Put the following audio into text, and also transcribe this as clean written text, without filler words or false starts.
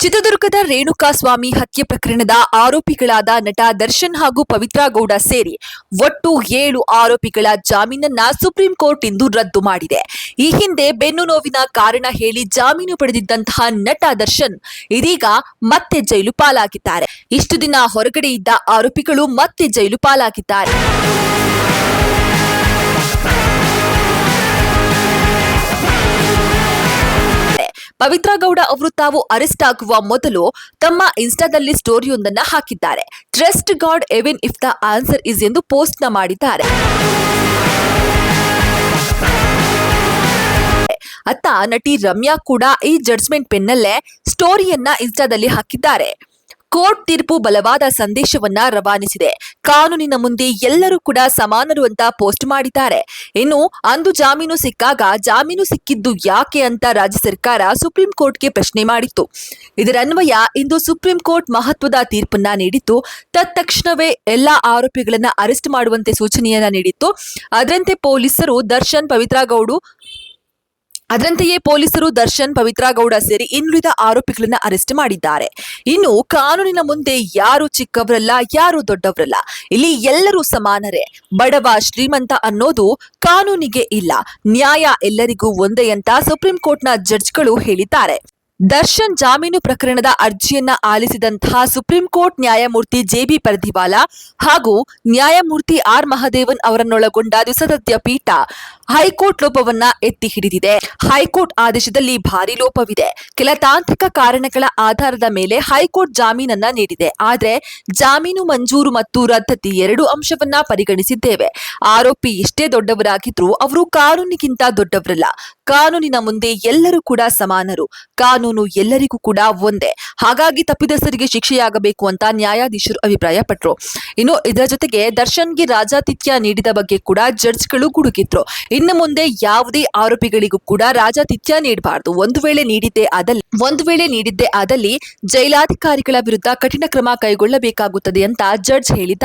ಚಿತ್ರದುರ್ಗದ ರೇಣುಕಾಸ್ವಾಮಿ ಹತ್ಯೆ ಪ್ರಕರಣದ ಆರೋಪಿಗಳಾದ ನಟ ದರ್ಶನ್ ಹಾಗೂ ಪವಿತ್ರಾ ಗೌಡ ಸೇರಿ ಒಟ್ಟು 7 ಆರೋಪಿಗಳ ಜಾಮೀನನ್ನ ಸುಪ್ರೀಂ ಕೋರ್ಟ್ ಇಂದು ರದ್ದು ಮಾಡಿದೆ. ಈ ಹಿಂದೆ ಬೆನ್ನು ನೋವಿನ ಕಾರಣ ಹೇಳಿ ಜಾಮೀನು ಪಡೆದಿದ್ದಂತಹ ನಟ ದರ್ಶನ್ ಇದೀಗ ಮತ್ತೆ ಜೈಲು ಪಾಲಾಗಿದ್ದಾರೆ. ಇಷ್ಟು ದಿನ ಹೊರಗಡೆ ಇದ್ದ ಆರೋಪಿಗಳು ಮತ್ತೆ ಜೈಲು ಪಾಲಾಗಿದ್ದಾರೆ. ಪವಿತ್ರಾ ಗೌಡ ಅವರು ತಾವು ಅರೆಸ್ಟ್ ಆಗುವ ಮೊದಲು ತಮ್ಮ ಇನ್ಸ್ಟಾದಲ್ಲಿ ಸ್ಟೋರಿಯೊಂದನ್ನ ಹಾಕಿದ್ದಾರೆ. Trust god heaven if the answer is ಎಂದು ಪೋಸ್ಟ್ ನ ಮಾಡಿದ್ದಾರೆ. ಅತ್ತ ನಟಿ ರಮ್ಯಾ ಕೂಡ ಈ ಜಡ್ಜ್ಮೆಂಟ್ ಪೆನ್ನಲ್ಲೇ ಸ್ಟೋರಿಯನ್ನ ಇನ್ಸ್ಟಾದಲ್ಲಿ ಹಾಕಿದ್ದಾರೆ. ಕೋರ್ಟ್ ತೀರ್ಪು ಬಲವಾದ ಸಂದೇಶವನ್ನ ರವಾನಿಸಿದೆ. ಕಾನೂನಿನ ಮುಂದೆ ಎಲ್ಲರೂ ಕೂಡ ಸಮಾನರು ಅಂತ ಪೋಸ್ಟ್ ಮಾಡಿದ್ದಾರೆ. ಇನ್ನು ಅಂದು ಜಾಮೀನು ಸಿಕ್ಕಾಗ ಜಾಮೀನು ಸಿಕ್ಕಿದ್ದು ಯಾಕೆ ಅಂತ ರಾಜ್ಯ ಸರ್ಕಾರ ಸುಪ್ರೀಂ ಕೋರ್ಟ್ಗೆ ಪ್ರಶ್ನೆ ಮಾಡಿತ್ತು. ಇದರನ್ವಯ ಇಂದು ಸುಪ್ರೀಂ ಕೋರ್ಟ್ ಮಹತ್ವದ ತೀರ್ಪನ್ನ ನೀಡಿತ್ತು. ತತ್ಕ್ಷಣವೇ ಎಲ್ಲಾ ಆರೋಪಿಗಳನ್ನ ಅರೆಸ್ಟ್ ಮಾಡುವಂತೆ ಸೂಚನೆಯನ್ನ ನೀಡಿತ್ತು. ಅದರಂತೆಯೇ ಪೊಲೀಸರು ದರ್ಶನ್ ಪವಿತ್ರಾ ಗೌಡ ಸೇರಿ ಇನ್ನುಳಿದ ಆರೋಪಿಗಳನ್ನ ಅರೆಸ್ಟ್ ಮಾಡಿದ್ದಾರೆ. ಇನ್ನು ಕಾನೂನಿನ ಮುಂದೆ ಯಾರು ಚಿಕ್ಕವರಲ್ಲ, ಯಾರು ದೊಡ್ಡವರಲ್ಲ, ಇಲ್ಲಿ ಎಲ್ಲರೂ ಸಮಾನರೇ. ಬಡವ ಶ್ರೀಮಂತ ಅನ್ನೋದು ಕಾನೂನಿಗೆ ಇಲ್ಲ, ನ್ಯಾಯ ಎಲ್ಲರಿಗೂ ಒಂದೇ ಅಂತ ಸುಪ್ರೀಂ ಕೋರ್ಟ್ನ ಜಡ್ಜ್ಗಳು ಹೇಳಿದ್ದಾರೆ. ದರ್ಶನ್ ಜಾಮೀನು ಪ್ರಕರಣದ ಅರ್ಜಿಯನ್ನ ಆಲಿಸಿದಂತಹ ಸುಪ್ರೀಂ ಕೋರ್ಟ್ ನ್ಯಾಯಮೂರ್ತಿ ಜೆಬಿ ಪರ್ದಿವಾಲಾ ಹಾಗೂ ನ್ಯಾಯಮೂರ್ತಿ ಆರ್ ಮಹದೇವನ್ ಅವರನ್ನೊಳಗೊಂಡ ದ್ವಿಸದಸ್ಯ ಪೀಠ ಹೈಕೋರ್ಟ್ ಲೋಪವನ್ನ ಎತ್ತಿ ಹಿಡಿದಿದೆ. ಹೈಕೋರ್ಟ್ ಆದೇಶದಲ್ಲಿ ಭಾರಿ ಲೋಪವಿದೆ. ಕೆಲ ತಾಂತ್ರಿಕ ಕಾರಣಗಳ ಆಧಾರದ ಮೇಲೆ ಹೈಕೋರ್ಟ್ ಜಾಮೀನನ್ನ ನೀಡಿದೆ. ಆದ್ರೆ ಜಾಮೀನು ಮಂಜೂರು ಮತ್ತು ರದ್ದತಿ 2 ಅಂಶವನ್ನ ಪರಿಗಣಿಸಿದ್ದೇವೆ. ಆರೋಪಿ ಎಷ್ಟೇ ದೊಡ್ಡವರಾಗಿದ್ರೂ ಅವರು ಕಾನೂನಿಗಿಂತ ದೊಡ್ಡವರಲ್ಲ. ಕಾನೂನಿನ ಮುಂದೆ ಎಲ್ಲರೂ ಕೂಡ ಸಮಾನರು. ಕಾನೂನು ಎಲ್ಲರಿಗೂ ಕೂಡ ಒಂದೇ. ಹಾಗಾಗಿ ತಪ್ಪಿತಸ್ಥರಿಗೆ ಶಿಕ್ಷೆಯಾಗಬೇಕು ಅಂತ ನ್ಯಾಯಾಧೀಶರು ಅಭಿಪ್ರಾಯಪಟ್ಟರು. ಇನ್ನು ಇದರ ಜೊತೆಗೆ ದರ್ಶನ್ಗೆ ರಾಜಾತಿಥ್ಯ ನೀಡಿದ ಬಗ್ಗೆ ಕೂಡ ಜಡ್ಜ್ಗಳು ಗುಡುಗಿದ್ರು. ಇನ್ನು ಮುಂದೆ ಯಾವುದೇ ಆರೋಪಿಗಳಿಗೂ ಕೂಡ ರಾಜಾತಿಥ್ಯ ನೀಡಬಾರದು. ಒಂದು ವೇಳೆ ನೀಡಿದ್ದೇ ಆದಲ್ಲಿ ಜೈಲಾಧಿಕಾರಿಗಳ ವಿರುದ್ಧ ಕಠಿಣ ಕ್ರಮ ಕೈಗೊಳ್ಳಬೇಕಾಗುತ್ತದೆ ಅಂತ ಜಡ್ಜ್ ಹೇಳಿದ್ದಾರೆ.